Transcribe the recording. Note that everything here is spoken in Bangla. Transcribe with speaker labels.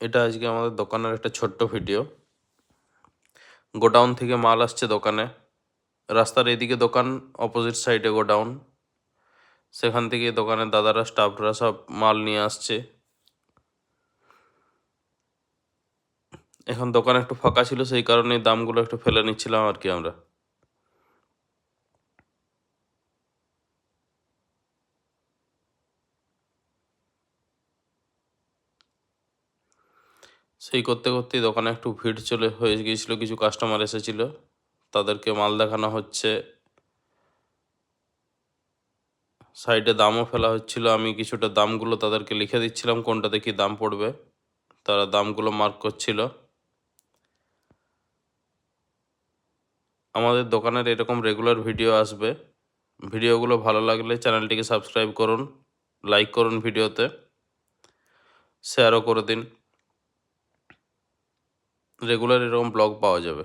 Speaker 1: এটা আজকে আমাদের দোকানের একটা ছোট্ট ভিডিও। গোডাউন থেকে মাল আসছে দোকানে, রাস্তার এদিকে দোকান, অপোজিট সাইডে গোডাউন। সেখান থেকে দোকানের দাদারা, স্টাফরা সব মাল নিয়ে আসছে। এখন দোকান একটু ফাঁকা ছিল, সেই কারণে দামগুলো একটু ফেলে নিচ্ছিলাম আর কি আমরা। সেই করতে করতেই দোকানে একটু ভিড় হয়ে গিয়েছিল, কিছু কাস্টমার এসেছিল, তাদেরকে মাল দেখানো হচ্ছে, সাইডে দামও ফেলা হচ্ছিল। আমি কিছুটা দামগুলো তাদেরকে লিখে দিচ্ছিলাম, কোনটাতে কি দাম পড়বে, তারা দামগুলো মার্ক করছিল। আমাদের দোকানের এরকম রেগুলার ভিডিও আসবে। ভিডিওগুলো ভালো লাগলে চ্যানেলটিকে সাবস্ক্রাইব করুন, লাইক করুন, ভিডিওতে শেয়ারও করে দিন। রেগুলার এরকম ব্লগ পাওয়া যাবে।